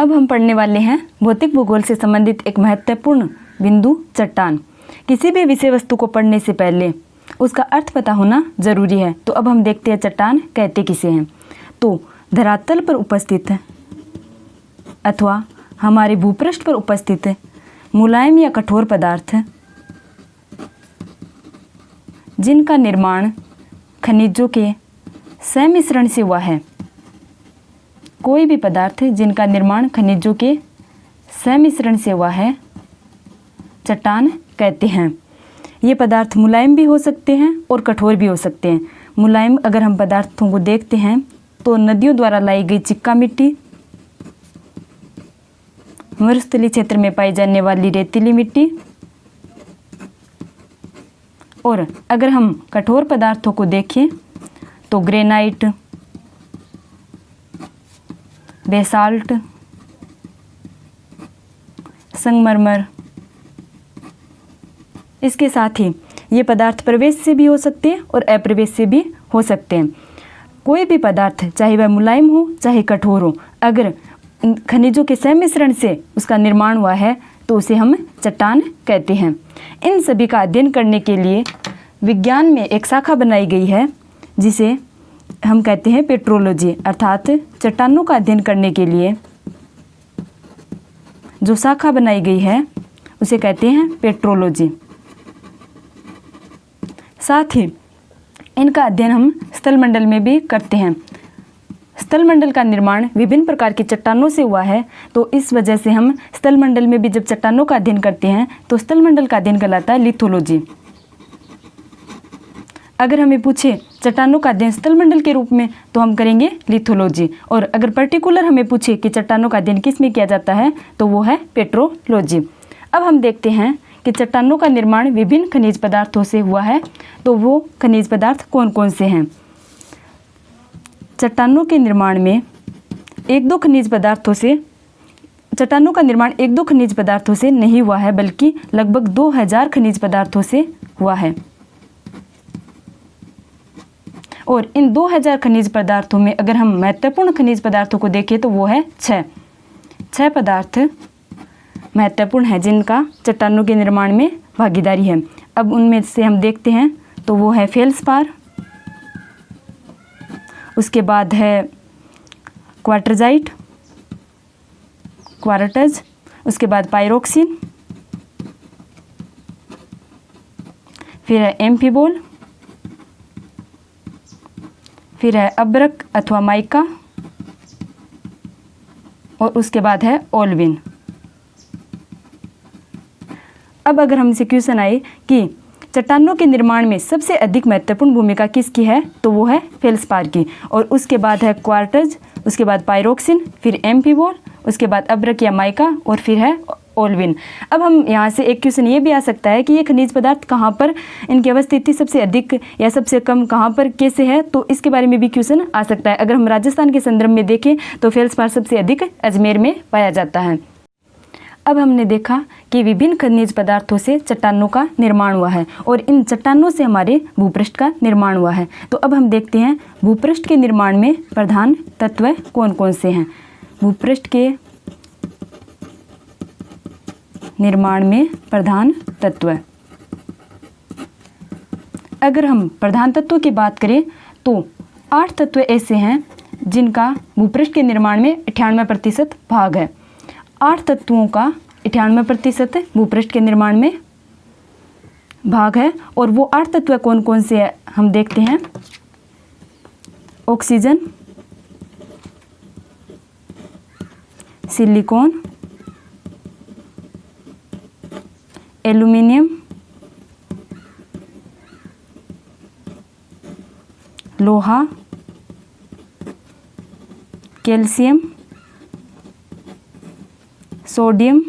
अब हम पढ़ने वाले हैं भौतिक भूगोल से संबंधित एक महत्वपूर्ण बिंदु, चट्टान। किसी भी विषय वस्तु को पढ़ने से पहले उसका अर्थ पता होना जरूरी है। तो अब हम देखते हैं चट्टान कहते किसे हैं। तो धरातल पर उपस्थित अथवा हमारे भूपृष्ठ पर उपस्थित मुलायम या कठोर पदार्थ जिनका निर्माण खनिजों के सम्मिश्रण से हुआ है। कोई भी पदार्थ जिनका निर्माण खनिजों के सम्मिश्रण से हुआ है, चट्टान कहते हैं। ये पदार्थ मुलायम भी हो सकते हैं और कठोर भी हो सकते हैं। मुलायम अगर हम पदार्थों को देखते हैं तो नदियों द्वारा लाई गई चिक्का मिट्टी, मरुस्थलीय क्षेत्र में पाई जाने वाली रेतीली मिट्टी, और अगर हम कठोर पदार्थों को देखें तो ग्रेनाइट, बेसाल्ट, संगमरमर। इसके साथ ही ये पदार्थ प्रवेश से भी हो सकते हैं और अप्रवेश से भी हो सकते हैं। कोई भी पदार्थ चाहे वह मुलायम हो चाहे कठोर हो, अगर खनिजों के सम्मिश्रण से उसका निर्माण हुआ है तो उसे हम चट्टान कहते हैं। इन सभी का अध्ययन करने के लिए विज्ञान में एक शाखा बनाई गई है जिसे हम कहते हैं पेट्रोलॉजी, अर्थात चट्टानों का अध्ययन करने के लिए जो शाखा बनाई गई है उसे कहते हैं पेट्रोलॉजी। साथ ही इनका अध्ययन हम स्थलमंडल में भी करते हैं। स्थलमंडल का निर्माण विभिन्न प्रकार की चट्टानों से हुआ है, तो इस वजह से हम स्थलमंडल में भी जब चट्टानों का अध्ययन करते हैं तो स्थलमंडल का अध्ययन कहलाता है लिथोलॉजी। अगर हमें पूछे चट्टानों का अध्ययन स्थलमंडल के रूप में तो हम करेंगे लिथोलॉजी, और अगर पर्टिकुलर हमें पूछे कि चट्टानों का अध्ययन किस में किया जाता है तो वो है पेट्रोलॉजी। अब हम देखते हैं कि चट्टानों का निर्माण विभिन्न खनिज पदार्थों से हुआ है, तो वो खनिज पदार्थ कौन कौन से हैं। चट्टानों के निर्माण में चट्टानों का निर्माण एक दो खनिज पदार्थों से नहीं हुआ है, बल्कि लगभग 2000 खनिज पदार्थों से हुआ है। और इन 2000 खनिज पदार्थों में अगर हम महत्वपूर्ण खनिज पदार्थों को देखें तो वो है 6 पदार्थ महत्वपूर्ण है जिनका चट्टानों के निर्माण में भागीदारी है। अब उनमें से हम देखते हैं तो वो है फेल्सपार, उसके बाद है क्वार्टजाइट, क्वार्टज, उसके बाद पायरोक्सिन, फिर है एम्फीबोल, फिर है अब्रक अथवा माइका, और उसके बाद है ओल्विन। अब अगर हमसे क्वेश्चन आए कि चट्टानों के निर्माण में सबसे अधिक महत्वपूर्ण भूमिका किसकी है तो वो है फेल्सपार की, और उसके बाद है क्वार्टज, उसके बाद पायरोक्सिन, फिर एम्फीबोल, उसके बाद अब्रक या माइका, और फिर है ओल्विन। अब हम यहाँ से एक क्वेश्चन ये भी आ सकता है कि ये खनिज पदार्थ कहाँ पर इनकी अवस्थिति सबसे अधिक या सबसे कम कहाँ पर कैसे है, तो इसके बारे में भी क्वेश्चन आ सकता है। अगर हम राजस्थान के संदर्भ में देखें तो फेल्सपार सबसे अधिक अजमेर में पाया जाता है। अब हमने देखा कि विभिन्न खनिज पदार्थों से चट्टानों का निर्माण हुआ है और इन चट्टानों से हमारे भूपृष्ठ का निर्माण हुआ है। तो अब हम देखते हैं भूपृष्ठ के निर्माण में प्रधान तत्व कौन कौन से हैं। भूपृष्ठ के निर्माण में प्रधान तत्व, अगर हम प्रधान तत्वों की बात करें तो 8 तत्व ऐसे हैं जिनका भूपृष्ठ के निर्माण में 98% भाग है। 8 तत्वों का 98% भूपृष्ठ के निर्माण में भाग है, और वो 8 तत्व कौन कौन से हैं हम देखते हैं। ऑक्सीजन, सिलिकॉन, एल्यूमिनियम, लोहा, कैल्शियम, सोडियम,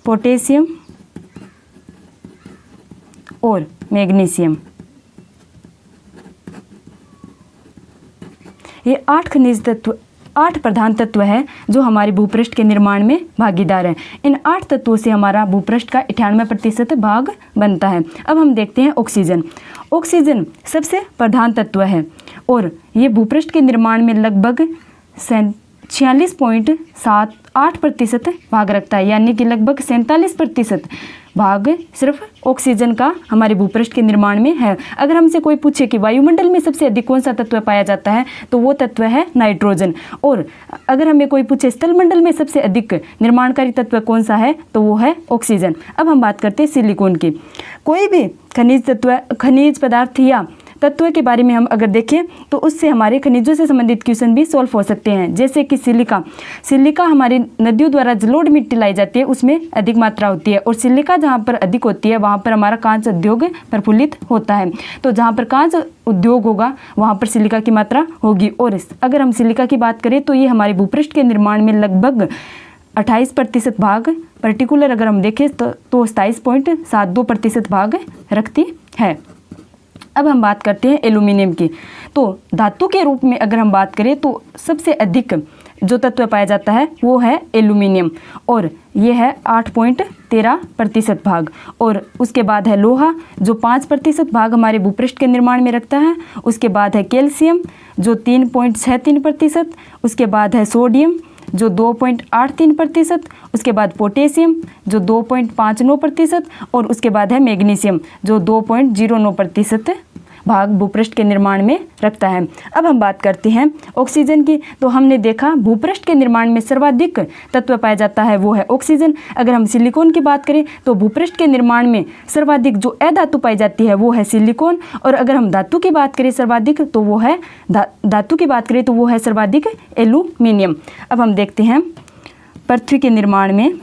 पोटेशियम और मैग्नीशियम। ये 8 प्रधान तत्व हैं जो हमारे भूपृष्ठ के निर्माण में भागीदार हैं। इन 8 तत्वों से हमारा भूपृष्ठ का 98% भाग बनता है। अब हम देखते हैं ऑक्सीजन। ऑक्सीजन सबसे प्रधान तत्व है और ये भूपृष्ठ के निर्माण में लगभग 46.78% भाग रखता है, यानी कि लगभग 47% भाग सिर्फ ऑक्सीजन का हमारे भूपृष्ठ के निर्माण में है। अगर हमसे कोई पूछे कि वायुमंडल में सबसे अधिक कौन सा तत्व पाया जाता है, तो वो तत्व है नाइट्रोजन। और अगर हमें कोई पूछे स्थलमंडल में सबसे अधिक निर्माणकारी तत्व कौन सा है, तो वो है ऑक्सीजन। अब हम बात करते हैं सिलिकॉन की। कोई भी खनिज पदार्थ या तत्व के बारे में हम अगर देखें तो उससे हमारे खनिजों से संबंधित क्वेश्चन भी सॉल्व हो सकते हैं। जैसे कि सिलिका हमारी नदियों द्वारा जलोढ़ मिट्टी लाई जाती है, उसमें अधिक मात्रा होती है। और सिलिका जहाँ पर अधिक होती है वहाँ पर हमारा कांच उद्योग प्रफुल्लित होता है। तो जहाँ पर कांच उद्योग होगा वहाँ पर सिलिका की मात्रा होगी। और अगर हम सिलिका की बात करें तो ये हमारे भूपृष्ठ के निर्माण में लगभग 28% भाग, पर्टिकुलर अगर हम देखें तो 27.72% भाग रखती है। अब हम बात करते हैं एल्यूमिनियम की। तो धातु के रूप में अगर हम बात करें तो सबसे अधिक जो तत्व पाया जाता है वो है एल्यूमिनियम, और ये है 8.13% भाग। और उसके बाद है लोहा जो 5% भाग हमारे भूपृष्ठ के निर्माण में रखता है। उसके बाद है कैल्शियम जो 3.63%। उसके बाद है सोडियम जो 2.83%। उसके बाद पोटेशियम जो 2.59%। और उसके बाद है मैग्नीशियम जो 2.09% भाग भूपृष्ठ के निर्माण में रखता है। अब हम बात करते हैं ऑक्सीजन की। तो हमने देखा भूपृष्ठ के निर्माण में सर्वाधिक तत्व पाया जाता है वो है ऑक्सीजन। अगर हम सिलिकॉन की बात करें तो भूपृष्ठ के निर्माण में सर्वाधिक जो अधातु पाई जाती है वो है सिलिकॉन। और अगर हम धातु की बात करें सर्वाधिक तो वो है धातु की बात करें तो वो है सर्वाधिक एल्यूमिनियम। अब हम देखते हैं पृथ्वी के निर्माण में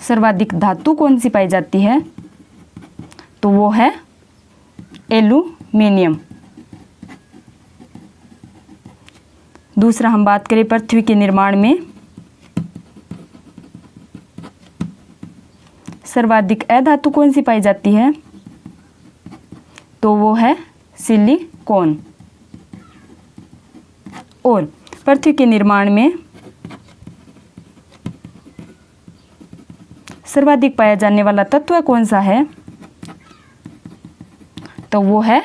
सर्वाधिक धातु कौन सी पाई जाती है, तो वो है एल्यूमिनियम। दूसरा हम बात करें पृथ्वी के निर्माण में सर्वाधिक अधातु कौन सी पाई जाती है, तो वो है सिलिकॉन। और पृथ्वी के निर्माण में सर्वाधिक पाया जाने वाला तत्व कौन सा है, तो वो है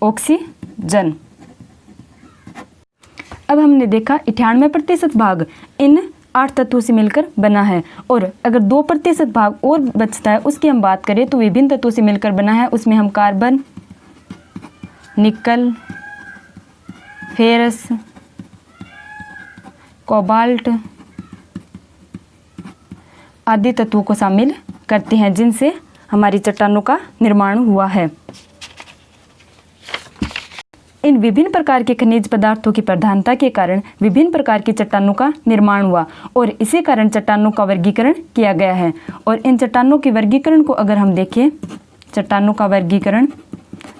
ऑक्सीजन। अब हमने देखा 98% भाग इन 8 तत्वों से मिलकर बना है। और अगर 2% भाग और बचता है उसकी हम बात करें तो विभिन्न तत्वों से मिलकर बना है। उसमें हम कार्बन, निकल, फेरस, कोबाल्ट आदि तत्वों को शामिल करते हैं जिनसे हमारी चट्टानों का निर्माण हुआ है। इन विभिन्न प्रकार के खनिज पदार्थों की प्रधानता के कारण विभिन्न प्रकार की चट्टानों का निर्माण हुआ और इसी कारण चट्टानों का वर्गीकरण किया गया है। और इन चट्टानों के वर्गीकरण को अगर हम देखें, चट्टानों का वर्गीकरण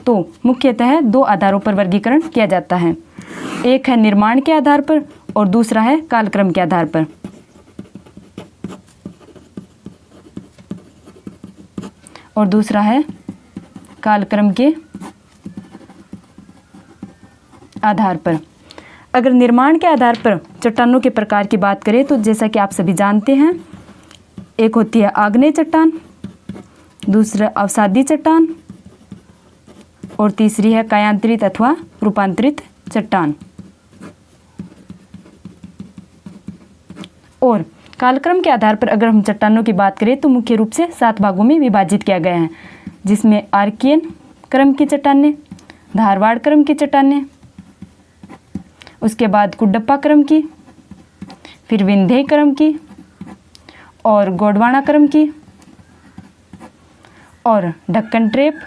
तो मुख्यतः 2 आधारों पर वर्गीकरण किया जाता है। एक है निर्माण के आधार पर और दूसरा है कालक्रम के आधार पर। और दूसरा है कालक्रम के आधार पर। अगर निर्माण के आधार पर चट्टानों के प्रकार की बात करें तो जैसा कि आप सभी जानते हैं, एक होती है आग्नेय चट्टान, दूसरा अवसादी चट्टान और तीसरी है कायांतरित अथवा रूपांतरित चट्टान। और कालक्रम के आधार पर अगर हम चट्टानों की बात करें तो मुख्य रूप से 7 भागों में विभाजित किया गया है, जिसमें आर्कियन क्रम की चट्टानें, धारवाड़ क्रम की चट्टानें, उसके बाद कुड्डप्पा क्रम की, फिर विंध्य क्रम की और गोंडवाना क्रम की और ढक्कन ट्रेप,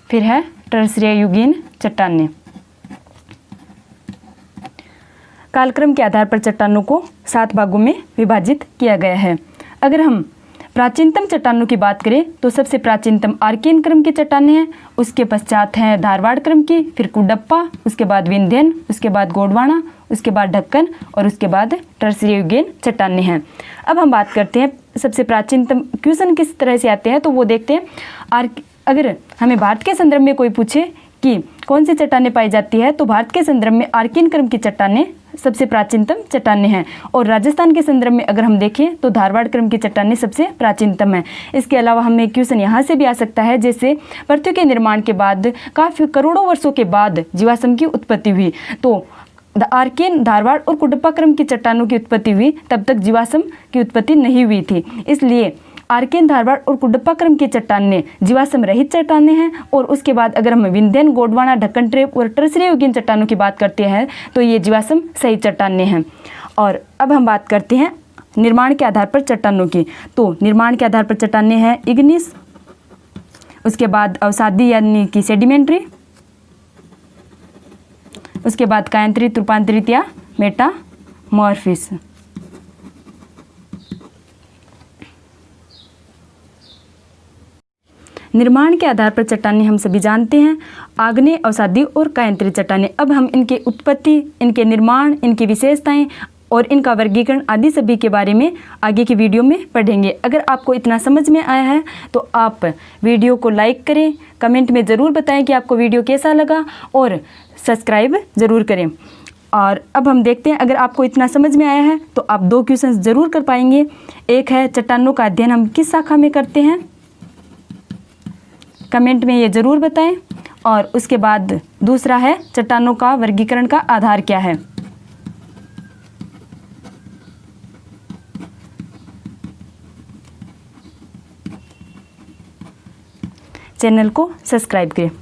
फिर है टर्शियरी युगीन चट्टानें। कालक्रम के आधार पर चट्टानों को 7 भागों में विभाजित किया गया है। अगर हम प्राचीनतम चट्टानों की बात करें तो सबसे प्राचीनतम आर्कियन क्रम की चट्टानें हैं, उसके पश्चात हैं धारवाड़ क्रम की, फिर कुड्डप्पा, उसके बाद विंध्यन, उसके बाद गोंडवाना, उसके बाद ढक्कन और उसके बाद टर्शियरी युगीन चट्टानें हैं। अब हम बात करते हैं सबसे प्राचीनतम क्वेश्चन किस तरह से आते हैं, तो वो देखते हैं। अगर हमें भारत के संदर्भ में कोई पूछे कि कौन सी चट्टानें पाई जाती है, तो भारत के संदर्भ में आर्कियन क्रम की चट्टानें सबसे प्राचीनतम चट्टानें हैं, और राजस्थान के संदर्भ में अगर हम देखें तो धारवाड़ क्रम की चट्टानें सबसे प्राचीनतम है। इसके अलावा हमें क्वेश्चन यहाँ से भी आ सकता है, जैसे पृथ्वी के निर्माण के बाद काफ़ी करोड़ों वर्षों के बाद जीवाश्म की उत्पत्ति हुई, तो आर्कियन, धारवाड़ और कुडप्पा क्रम की चट्टानों की उत्पत्ति हुई, तब तक जीवाश्म की उत्पत्ति नहीं हुई थी। इसलिए आर्कियन, धारवाड़ और कुडप्पा क्रम की चट्टानें जीवाश्म रहित चट्टानें हैं। और उसके बाद अगर हम विंध्यन, गोंडवाना, ढक्कन ट्रेप और टर्सरी युगीन चट्टानों की बात करते हैं तो ये जीवाश्म सहित चट्टानें हैं। और अब हम बात करते हैं निर्माण के आधार पर चट्टानों की। तो निर्माण के आधार पर चट्टानें हैं इग्निस, उसके बाद अवसादी यानी कि सेडिमेंट्री, उसके बाद कायांतरित, रूपांतरित या मेटामॉर्फिस। निर्माण के आधार पर चट्टानें हम सभी जानते हैं, आग्नेय, अवसादी और कायांतरित चट्टानें। अब हम इनके उत्पत्ति, इनके निर्माण, इनकी विशेषताएं और इनका वर्गीकरण आदि सभी के बारे में आगे की वीडियो में पढ़ेंगे। अगर आपको इतना समझ में आया है तो आप वीडियो को लाइक करें, कमेंट में ज़रूर बताएं कि आपको वीडियो कैसा लगा, और सब्सक्राइब ज़रूर करें। और अब हम देखते हैं, अगर आपको इतना समझ में आया है तो आप 2 क्वेश्चंस ज़रूर कर पाएंगे। एक है चट्टानों का अध्ययन हम किस शाखा में करते हैं, कमेंट में ये ज़रूर बताएं। और उसके बाद दूसरा है चट्टानों का वर्गीकरण का आधार क्या है। चैनल को सब्सक्राइब करें।